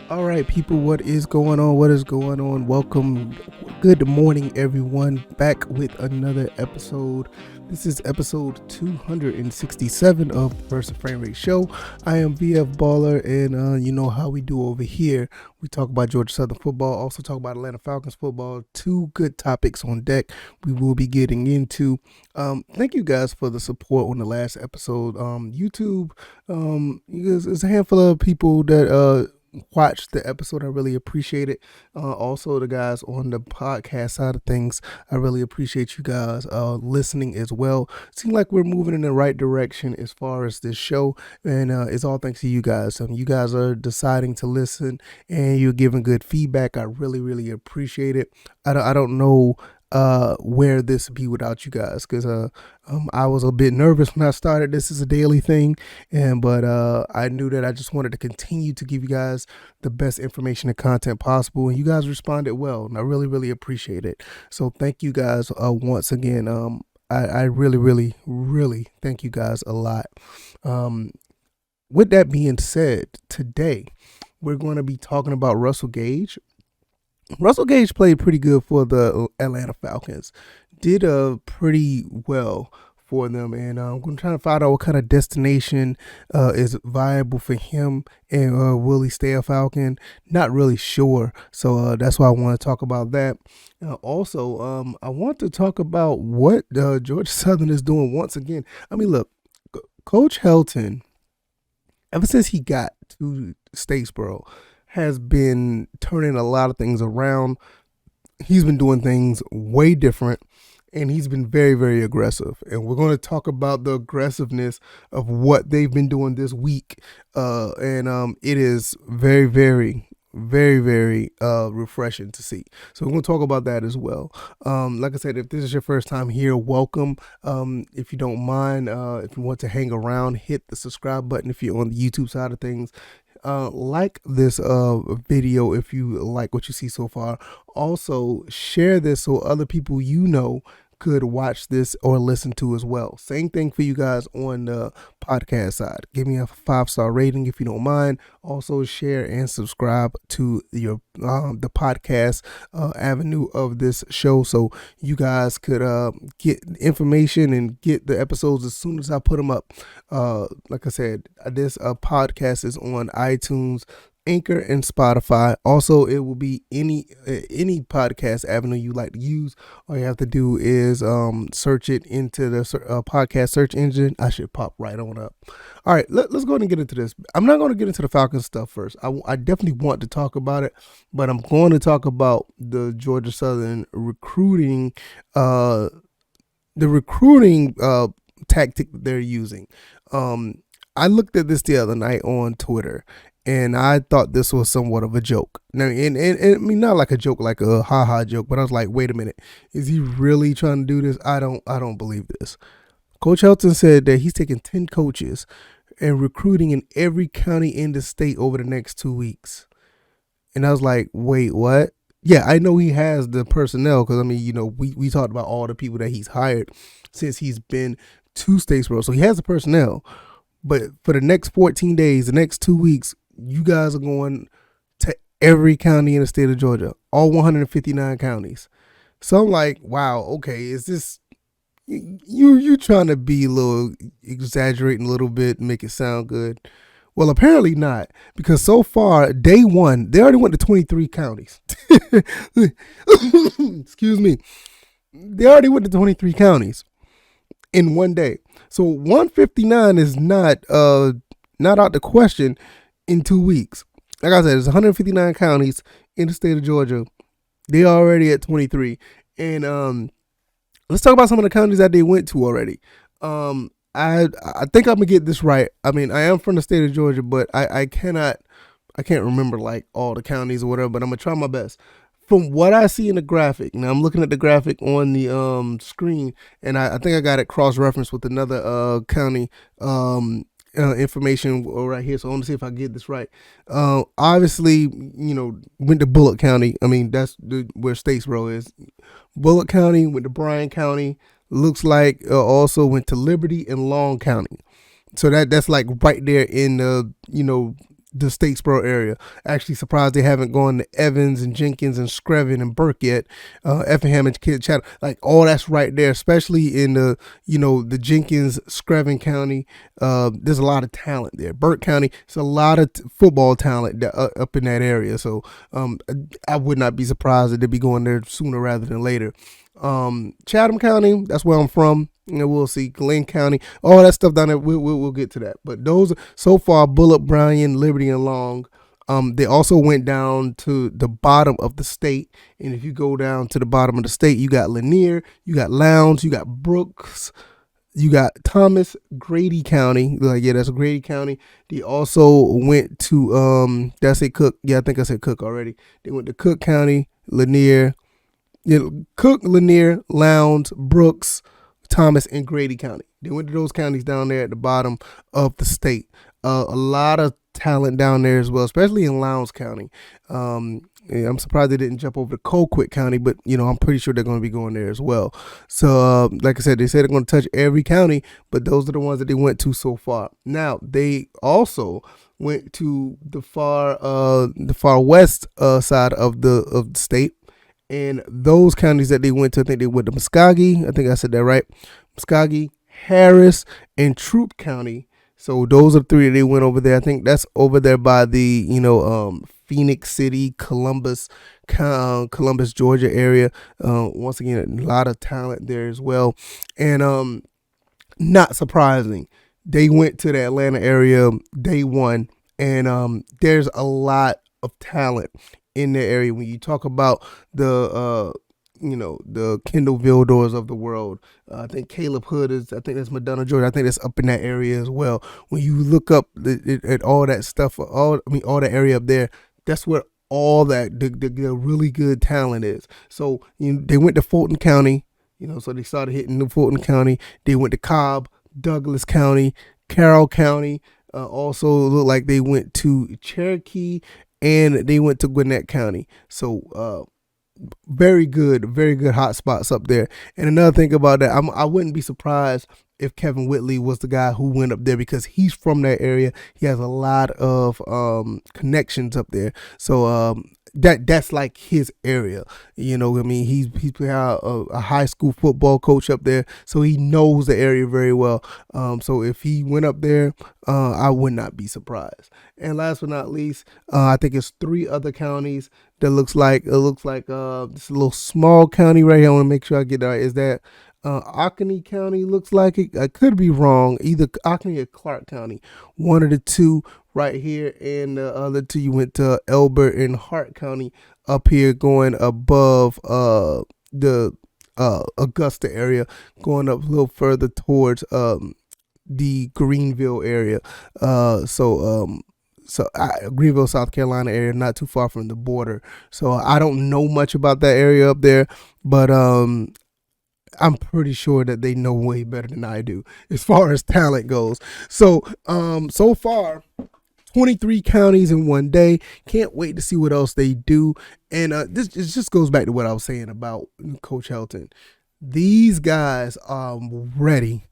All right, people, what is going on? What is going on? Welcome. Good morning, everyone. Back with another episode. This is episode 267 of the Versa Frame Rate Show. I am VF Baller, and you know how we do over here. We talk about Georgia Southern football, also talk about Atlanta Falcons football. Two good topics on deck we will be getting into. Thank you guys for the support on the last episode. YouTube, you guys, there's a handful of people that watched the episode. I really appreciate it. Also, the guys on the podcast side of things, I really appreciate you guys listening as well. Seems like we're moving in the right direction as far as this show, and it's all thanks to you guys. You guys are deciding to listen, and you're giving good feedback. I really, really appreciate it. I don't know where this be without you guys, because I was a bit nervous when I started. This is a daily thing, but I knew that I just wanted to continue to give you guys the best information and content possible, and you guys responded well, and I really, really appreciate it. So thank you guys once again. I really, really, really thank you guys a lot. With that being said, today we're going to be talking about Russell Gage. Russell Gage played pretty good for the Atlanta Falcons. Did pretty well for them, and I'm going to try to find out what kind of destination is viable for him, and will he stay a Falcon? Not really sure, so that's why I want to talk about that. Also, I want to talk about what Georgia Southern is doing once again. I mean, look, Coach Helton, ever since he got to Statesboro, has been turning a lot of things around. He's been doing things way different, and he's been very, very aggressive. And we're going to talk about the aggressiveness of what they've been doing this week. And it is very, very, very, very refreshing to see. So we're going to talk about that as well. Like I said, if this is your first time here, welcome. If you don't mind, if you want to hang around, hit the subscribe button if you're on the YouTube side of things. Like this video if you like what you see so far. Also, share this so other people you know could watch this or listen to as well. Same thing for you guys on the podcast side. Give me a 5-star rating if you don't mind. Also, share and subscribe to your the podcast avenue of this show, so you guys could get information and get the episodes as soon as I put them up. Like I said, this podcast is on iTunes, Anchor, and Spotify. Also, it will be any podcast avenue you like to use. All you have to do is search it into the podcast search engine. I should pop right on up. All right, let's go ahead and get into this. I'm not going to get into the Falcons stuff first. I definitely want to talk about it, but I'm going to talk about the Georgia Southern recruiting, tactic that they're using. I looked at this the other night on Twitter, and I thought this was somewhat of a joke. Now, and I mean, not like a joke, like a ha-ha joke, but I was like, wait a minute, is he really trying to do this? I don't believe this. Coach Helton said that he's taking 10 coaches and recruiting in every county in the state over the next 2 weeks. And I was like, wait, what? Yeah, I know he has the personnel, because I mean, you know, we talked about all the people that he's hired since he's been to Statesboro, so he has the personnel. But for the next 14 days, the next 2 weeks, you guys are going to every county in the state of Georgia, all 159 counties. So I'm like, wow, okay, is this you trying to be a little exaggerating a little bit, make it sound good? Well, apparently not, because so far, day one, they already went to 23 counties. Excuse me. They already went to 23 counties in one day. So 159 is not out the question in 2 weeks. Like I said, there's 159 counties in the state of Georgia. They already at 23. And let's talk about some of the counties that they went to already. I think I'm gonna get this right. I mean, I am from the state of Georgia, but I can't remember like all the counties or whatever, but I'm gonna try my best. From what I see in the graphic, now I'm looking at the graphic on the screen, and I think I got it cross-referenced with another county information right here, so I want to see if I get this right. Obviously, you know, went to Bullock County. I mean, that's where Statesboro is. Bullock County, went to Bryan County. Looks like also went to Liberty and Long County. So that's like right there in the Statesboro area. Actually, surprised they haven't gone to Evans and Jenkins and Screven and Burke yet. Effingham and Kid Chatham, like all that's right there, especially in the Jenkins, Screven County. There's a lot of talent there. Burke County, it's a lot of football talent up in that area. So I would not be surprised that they'd be going there sooner rather than later. Chatham County, that's where I'm from. We'll see Glenn County, all that stuff down there. We'll get to that. But those so far, Bullock, Bryan, Liberty, and Long. They also went down to the bottom of the state, and if you go down to the bottom of the state, you got Lanier, you got Lowndes, you got Brooks, you got Thomas, Grady County. That's Grady County. They also went to did I say Cook? Yeah, I think I said Cook already. They went to Cook County, Lanier. Cook, Lanier, Lowndes, Brooks, Thomas, and Grady County. They went to those counties down there at the bottom of the state. A lot of talent down there as well, especially in Lowndes County. I'm surprised they didn't jump over to Colquitt County, but I'm pretty sure they're going to be going there as well. So, like I said, they said they're going to touch every county, but those are the ones that they went to so far. Now, they also went to the far west side of the state. And those counties that they went to, I think they went to Muskogee. I think I said that right. Muskogee, Harris, and Troup County. So those are three that they went over there. I think that's over there by the Phoenix City, Columbus, Georgia area. Once again, a lot of talent there as well. And not surprising, they went to the Atlanta area day one, and there's a lot of talent in the area. When you talk about the Kendall Vildors of the world, I think Caleb Hood I think that's Madonna, Georgia. I think that's up in that area as well. When you look up at all that stuff, all the area up there, that's where all that the really good talent is. So they went to Fulton County, so they started hitting New Fulton County. They went to Cobb, Douglas County, Carroll County. Also looked like they went to Cherokee, and they went to Gwinnett County. So very good hot spots up there. And another thing about that, I wouldn't be surprised if Kevin Whitley was the guy who went up there, because he's from that area. He has a lot of connections up there. So that's like his area. He's a high school football coach up there, so he knows the area very well. So if he went up there, I would not be surprised. And last but not least, I think it's three other counties that looks like this little small county right here. I want to make sure I get that right. Is that Oconee County? Looks like it. I could be wrong. Either Oconee or Clark County. One of the two right here, and the other two you went to Elbert and Hart County up here, going above the Augusta area, going up a little further towards the Greenville area. Greenville, South Carolina area, not too far from the border. So I don't know much about that area up there, but I'm pretty sure that they know way better than I do as far as talent goes. So so far, 23 counties in one day. Can't wait to see what else they do. And this just goes back to what I was saying about Coach Helton. These guys are ready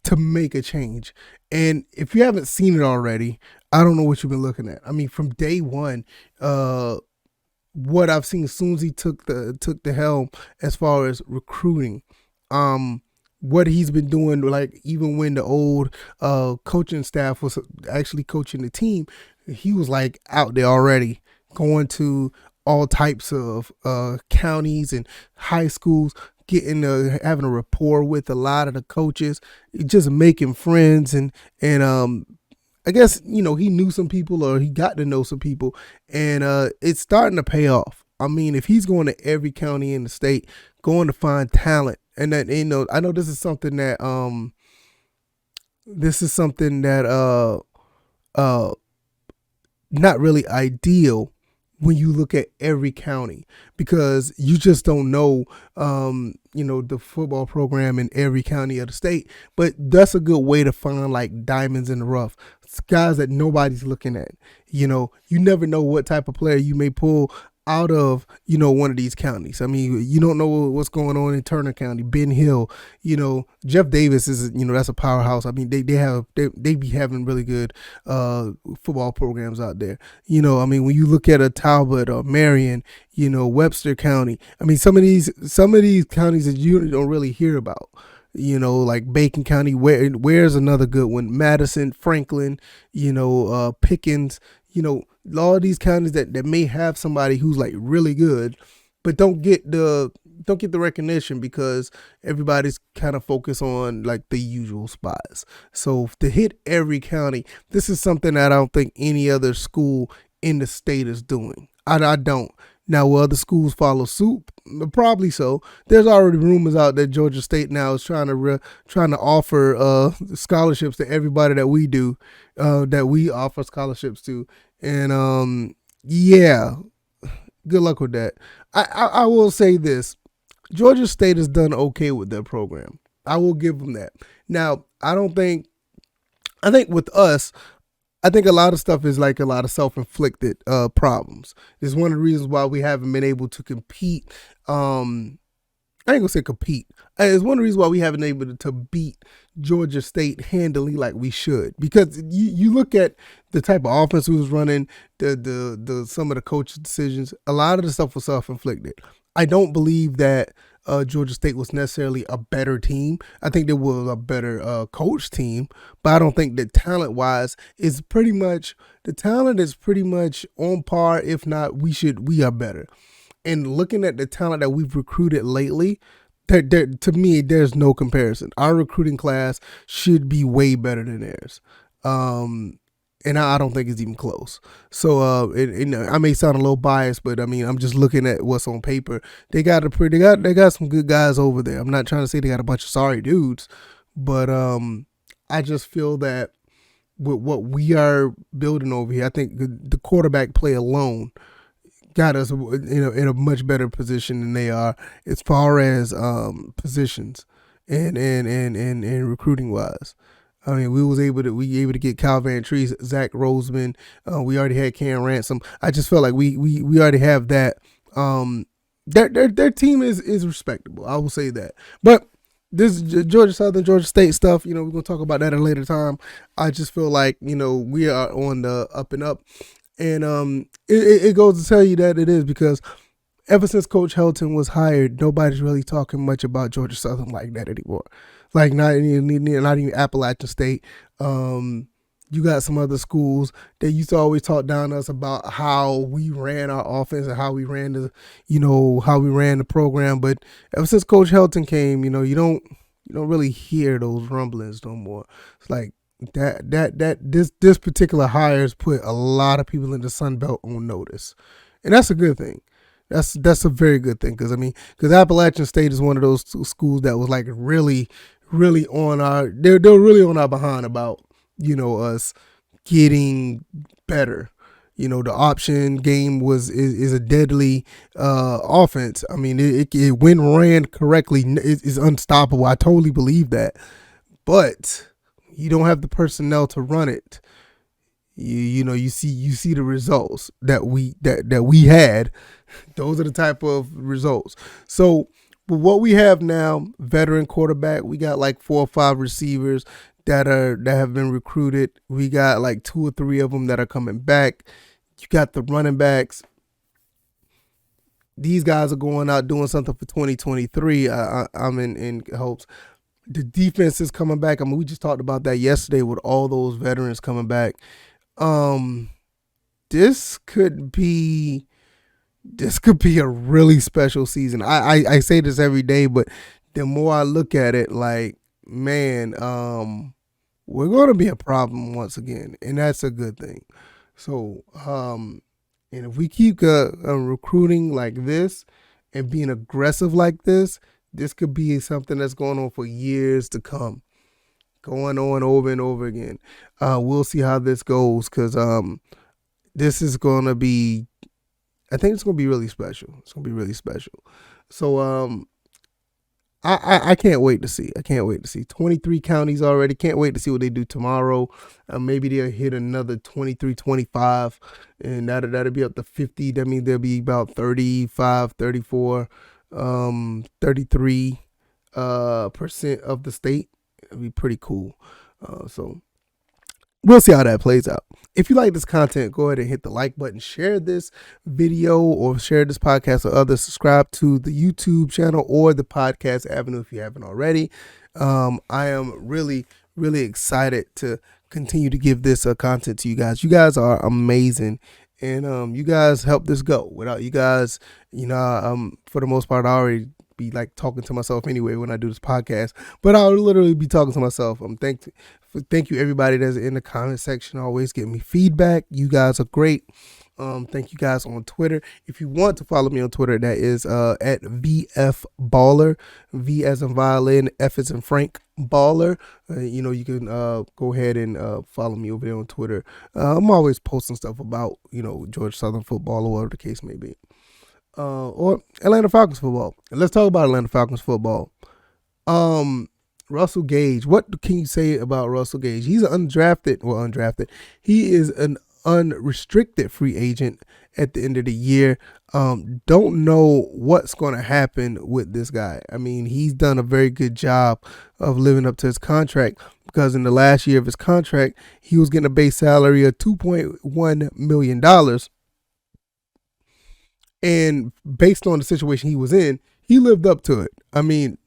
to make a change. And if you haven't seen it already, I don't know what you've been looking at. I mean, from day one, what I've seen as soon as he took the helm as far as recruiting, what he's been doing, like even when the old coaching staff was actually coaching the team, he was like out there already, going to all types of counties and high schools, having a rapport with a lot of the coaches, just making friends, and I guess he knew some people, or he got to know some people, and it's starting to pay off. I mean, if he's going to every county in the state, going to find talent, and that I know this is something that not really ideal when you look at every county, because you just don't know the football program in every county of the state. But that's a good way to find like diamonds in the rough, guys that nobody's looking at. You never know what type of player you may pull out of one of these counties. I mean, you don't know what's going on in Turner County, Ben Hill. Jeff Davis is that's a powerhouse. I mean, they be having really good football programs out there. I mean, when you look at a Talbot or Marion, Webster County. I mean, some of these counties that you don't really hear about. Like Bacon County, where's another good one? Madison, Franklin, Pickens, all of these counties that may have somebody who's like really good, but don't get the recognition because everybody's kind of focused on like the usual spots. So to hit every county, this is something that I don't think any other school in the state is doing. I don't. Now, will other schools follow suit? Probably so. There's already rumors out that Georgia State now is trying to offer scholarships to everybody that we offer scholarships to, and yeah, good luck with that. I will say this: Georgia State has done okay with their program. I will give them that. Now, I think with us, I think a lot of stuff is like a lot of self-inflicted problems. It's one of the reasons why we haven't been able to compete. I ain't gonna say compete. It's one of the reasons why we haven't been able to beat Georgia State handily like we should. Because you look at the type of offense we was running, the some of the coaches' decisions. A lot of the stuff was self-inflicted. I don't believe that Georgia State was necessarily a better team. I think there was a better coach team, but I don't think that talent-wise is pretty much the talent is pretty much on par. If not, we are better. And looking at the talent that we've recruited lately, to me, there's no comparison. Our recruiting class should be way better than theirs. And I don't think it's even close. So, I may sound a little biased, but I mean, I'm just looking at what's on paper. They got some good guys over there. I'm not trying to say they got a bunch of sorry dudes, but I just feel that with what we are building over here, I think the quarterback play alone got us, in a much better position than they are as far as positions and recruiting wise. I mean, we able to get Kyle Van Treese, Zach Roseman. We already had Cam Ransom. I just felt like we already have that. Their team is respectable. I will say that. But this Georgia Southern, Georgia State stuff, we're gonna talk about that at a later time. I just feel like we are on the up and up, and it goes to tell you that it is because ever since Coach Helton was hired, nobody's really talking much about Georgia Southern like that anymore. Like not even Appalachian State. You got some other schools that used to always talk down to us about how we ran our offense and how we ran the program. But ever since Coach Helton came, you don't really hear those rumblings no more. It's like this particular hire has put a lot of people in the Sun Belt on notice, and that's a good thing. That's a very good thing because Appalachian State is one of those schools that was like really on they're really on our behind about us getting better. The option game is a deadly offense. I mean, it when ran correctly is unstoppable. I totally believe that, but you don't have the personnel to run it. You see the results that we had. Those are the type of results. So what we have now, veteran quarterback, we got like 4 or 5 receivers that have been recruited. We got like 2 or 3 of them that are coming back. You got the running backs. These guys are going out doing something for 2023. I'm in hopes. The defense is coming back. I mean, we just talked about that yesterday with all those veterans coming back. This could be a really special season. I say this every day, but the more I look at it, like, man, we're going to be a problem once again, and that's a good thing. So, and if we keep recruiting like this and being aggressive like this could be something that's going on for years to come, going on over and over again. We'll see how this goes because this is going to be, I think it's going to be really special. It's going to be really special. So I can't wait to see. I can't wait to see 23 counties already. Can't wait to see what they do tomorrow. Maybe they'll hit another 23, 25, and that'll be up to 50. That means there'll be about 35, 34, 33 percent of the state. It'll be pretty cool. So we'll see how that plays out. If you like this content, go ahead and hit the like button, share this video or share this podcast with others. Subscribe to the YouTube channel or the podcast avenue if you haven't already. I am really, really excited to continue to give this content to you guys. You guys are amazing. And you guys help this go. Without you guys, for the most part, I already be like talking to myself anyway when I do this podcast, but I'll literally be talking to myself. Thank you everybody that's in the comment section, always giving me feedback. You guys are great. Thank you guys on Twitter. If you want to follow me on Twitter, that is at VF V as in violin, F as in Frank Baller. You can go ahead and follow me over there on Twitter. I'm always posting stuff about Georgia Southern football or whatever the case may be. Or Atlanta Falcons football. And let's talk about Atlanta Falcons football. Russell Gage. What can you say about Russell Gage? He's undrafted. He is an unrestricted free agent at the end of the year. Don't know what's going to happen with this guy. I mean, he's done a very good job of living up to his contract, because in the last year of his contract, he was getting a base salary of $2.1 million. And based on the situation he was in, he lived up to it. I mean,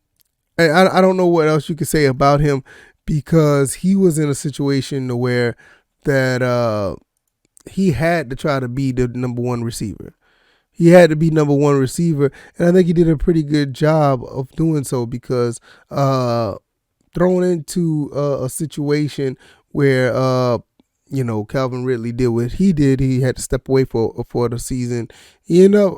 I don't know what else you could say about him, because he was in a situation where that he had to try to be the number one receiver. He had to be number one receiver, and I think he did a pretty good job of doing so, because thrown into a situation where Calvin Ridley did what he did. He had to step away for the season. He ended up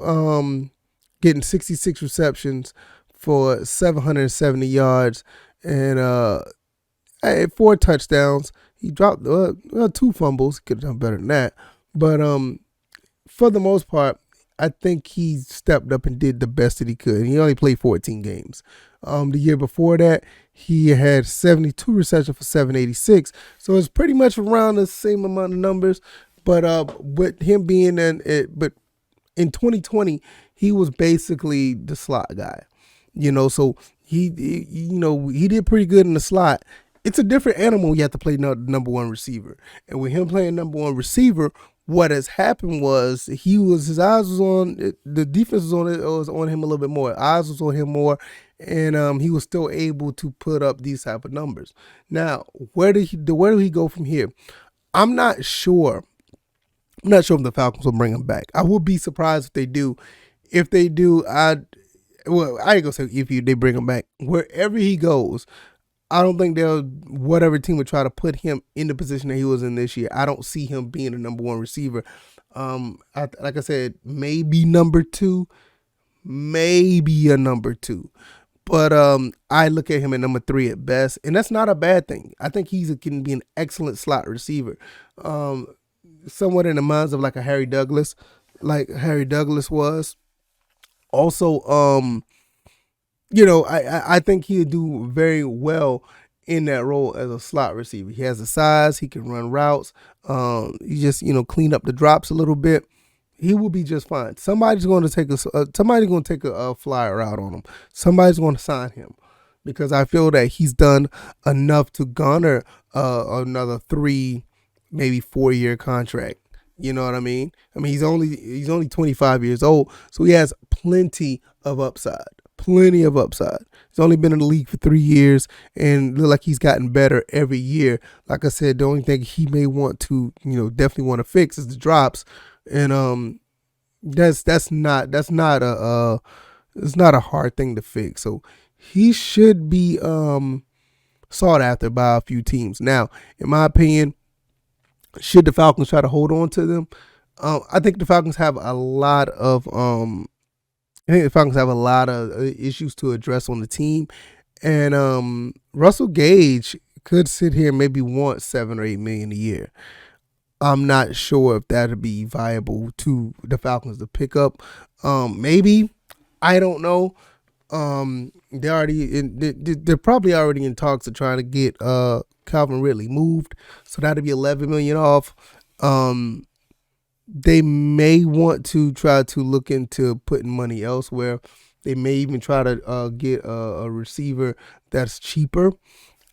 getting 66 receptions for 770 yards and 4 touchdowns. He dropped 2 fumbles. He could have done better than that. But for the most part, I think he stepped up and did the best that he could. He only played 14 games. The year before that, he had 72 receptions for 786. So it's pretty much around the same amount of numbers. But with him being but in 2020, he was basically the slot guy. So he did pretty good in the slot. It's a different animal when you have to play number one receiver. And with him playing number one receiver, what has happened was his eyes was on the defense was on him a little bit more. Eyes was on him more, and he was still able to put up these type of numbers. Now, where do he go from here? I'm not sure. I'm not sure if the Falcons will bring him back. I would be surprised if they do. If they do, I ain't gonna say if they bring him back. Wherever he goes, I don't think whatever team would try to put him in the position that he was in this year. I don't see him being a number one receiver. Like I said, maybe number 2, maybe a number 2. But I look at him at number 3 at best, and that's not a bad thing. I think he can be an excellent slot receiver, somewhat in the minds of like a Harry Douglas, was. Also, I think he'll do very well in that role as a slot receiver. He has the size. He can run routes. He just, clean up the drops a little bit. He will be just fine. Somebody's going to take a flyer out on him. Somebody's going to sign him, because I feel that he's done enough to garner another 3, maybe 4-year contract. You know what I mean? He's only 25 years old, so he has plenty of upside. He's only been in the league for 3 years and look like he's gotten better every year. Like I said, the only thing he may want to, definitely want to fix is the drops, and that's not a hard thing to fix. So he should be sought after by a few teams. Now, in my opinion, should the Falcons try to hold on to them? I think the Falcons have a lot of issues to address on the team, and Russell Gage could sit here and maybe want $7 or $8 million a year. I'm not sure if that'd be viable to the Falcons to pick up. Maybe, I don't know. They're probably already in talks of trying to get Calvin Ridley moved, so that'll be 11 million off. Um, they may want to try to look into putting money elsewhere. They may even try to get a receiver that's cheaper,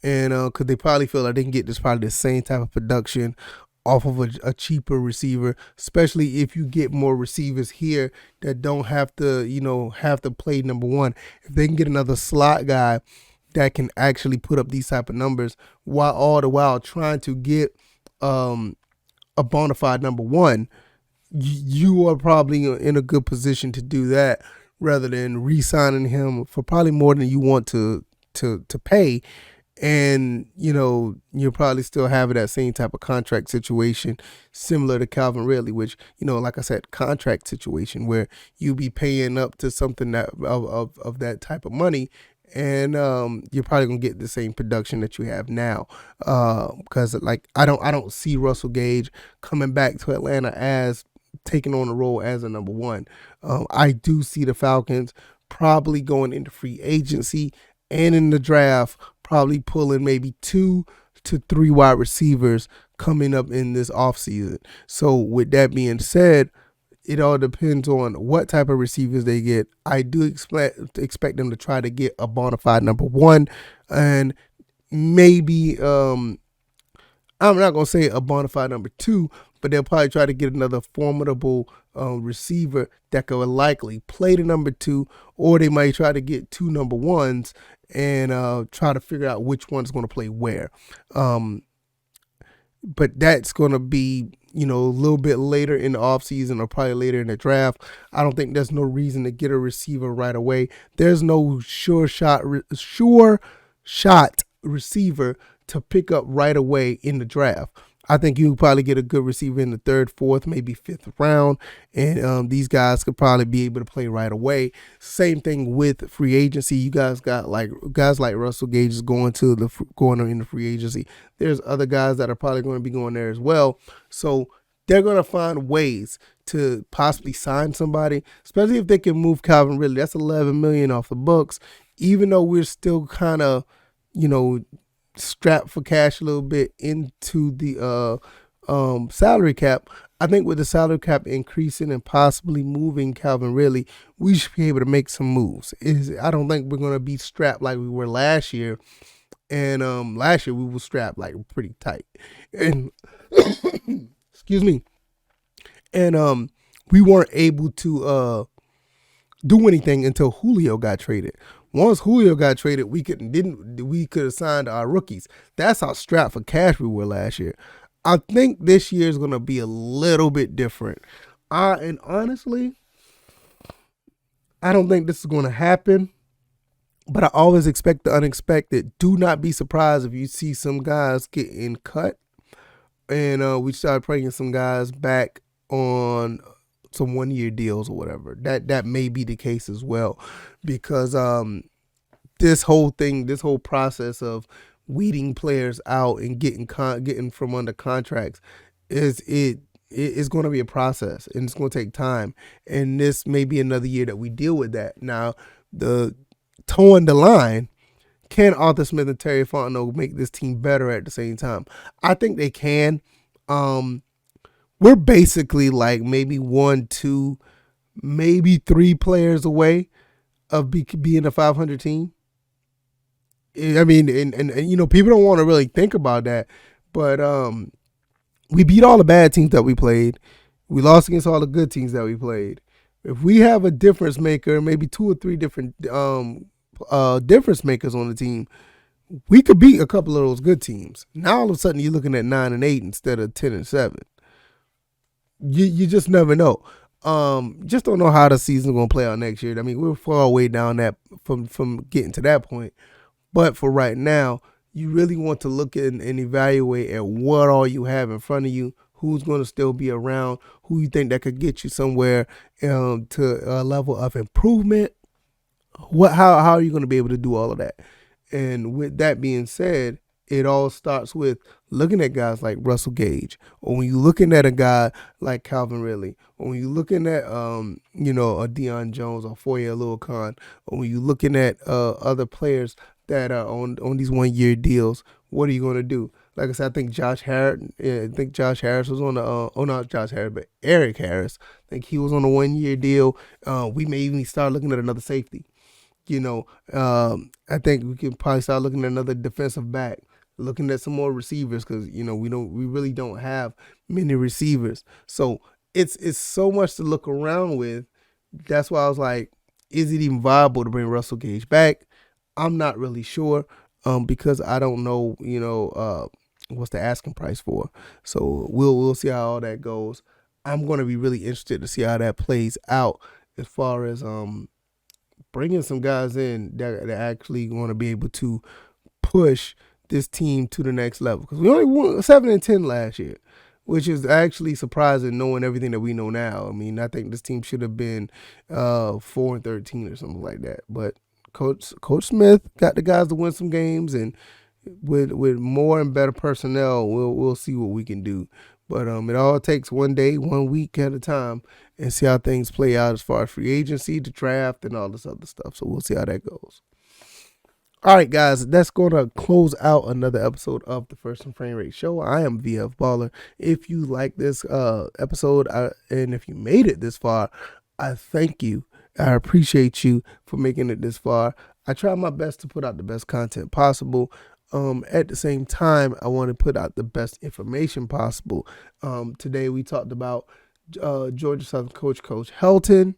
and because they probably feel like they can get this probably the same type of production off of a cheaper receiver, especially if you get more receivers here that don't have to, have to play number one. If they can get another slot guy that can actually put up these type of numbers while all the while trying to get a bona fide number one, you are probably in a good position to do that rather than re-signing him for probably more than you want to pay. And you'll probably still have that same type of contract situation similar to Calvin Ridley, which like I said, contract situation where you be paying up to something that of that type of money, and you're probably gonna get the same production that you have now, because like I don't see Russell Gage coming back to Atlanta as taking on the role as a number one. I do see the Falcons probably going into free agency and in the draft, probably pulling maybe 2 to 3 wide receivers coming up in this offseason. So with that being said, it all depends on what type of receivers they get. I do expect them to try to get a bona fide number one, and maybe I'm not going to say a bona fide number two, but they'll probably try to get another formidable receiver that could likely play the number two, or they might try to get 2 number ones and try to figure out which one's going to play where. But that's going to be, a little bit later in the offseason or probably later in the draft. I don't think there's no reason to get a receiver right away. There's no sure shot receiver to pick up right away in the draft. I think you probably get a good receiver in the 3rd, 4th, maybe 5th round, and these guys could probably be able to play right away. Same thing with free agency. You guys got guys like Russell Gage is going into free agency. There's other guys that are probably going to be going there as well. So they're going to find ways to possibly sign somebody, especially if they can move Calvin Ridley. That's $11 million off the books, even though we're still kind of, strapped for cash a little bit into the salary cap. I think with the salary cap increasing and possibly moving Calvin Ridley, we should be able to make some moves. I don't think we're going to be strapped like we were last year. And last year we were strapped like pretty tight. And excuse me. And we weren't able to do anything until Julio got traded. Once Julio got traded, we could have signed our rookies. That's how strapped for cash we were last year. I think this year is going to be a little bit different. And honestly, I don't think this is going to happen, but I always expect the unexpected. Do not be surprised if you see some guys getting cut, and we start bringing some guys back on some 1-year deals or whatever. That may be the case as well, because this whole process of weeding players out and getting from under contracts is going to be a process, and it's going to take time, and this may be another year that we deal with that. Now, the towing the line, can Arthur Smith and Terry Fontenot make this team better at the same time? I think they can. We're basically like maybe 1, 2, maybe 3 players away of being a 500 team. I mean, and people don't want to really think about that, but we beat all the bad teams that we played. We lost against all the good teams that we played. If we have a difference maker, maybe 2 or 3 different difference makers on the team, we could beat a couple of those good teams. Now all of a sudden you're looking at 9-8 instead of 10-7. You just never know. Just don't know how the season's gonna play out next year. I mean, we're far away down that from getting to that point. But for right now, you really want to look at and evaluate at what all you have in front of you, who's going to still be around, who you think that could get you somewhere to a level of improvement. How are you going to be able to do all of that? And with that being said, it all starts with looking at guys like Russell Gage, or when you're looking at a guy like Calvin Ridley, or when you're looking at a Deion Jones or Foye Lil Khan, or when you're looking at other players that are on these 1 year deals, what are you gonna do? Like I said, I think Josh Harris. I think Josh Harris was on the. Not Josh Harris, but Eric Harris. I think he was on a 1 year deal. We may even start looking at another safety. I think we can probably start looking at another defensive back, looking at some more receivers because we really don't have many receivers. So it's so much to look around with. That's why I was like, is it even viable to bring Russell Gage back? I'm not really sure, because I don't know, what's the asking price for. So we'll see how all that goes. I'm going to be really interested to see how that plays out as far as bringing some guys in that actually want to be able to push this team to the next level. Because we only won 7-10 last year, which is actually surprising knowing everything that we know now. I mean, I think this team should have been 4-13 or something like that. But Coach Smith got the guys to win some games, and with more and better personnel, we'll see what we can do. But it all takes one day, 1 week at a time, and see how things play out as far as free agency, the draft, and all this other stuff. So we'll see how that goes. All right, guys, that's going to close out another episode of the First and Frame Rate Show. I am VF Baller. If you like this episode, and if you made it this far, I thank you. I appreciate you for making it this far. I try my best to put out the best content possible. At the same time, I want to put out the best information possible. Today we talked about Georgia Southern Coach Helton.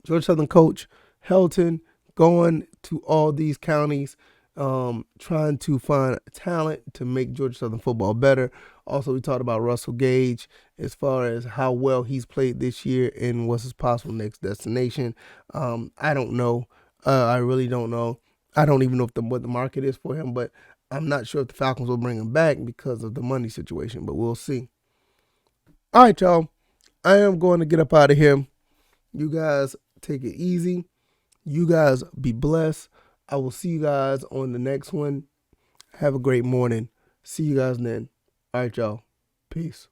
Georgia Southern Coach Helton going to all these counties, trying to find talent to make Georgia Southern football better. Also, we talked about Russell Gage as far as how well he's played this year and what's his possible next destination. I don't know. I really don't know. I don't even know what the market is for him, but I'm not sure if the Falcons will bring him back because of the money situation, but we'll see. All right, y'all. I am going to get up out of here. You guys take it easy. You guys be blessed. I will see you guys on the next one. Have a great morning. See you guys then. All right, y'all. Peace.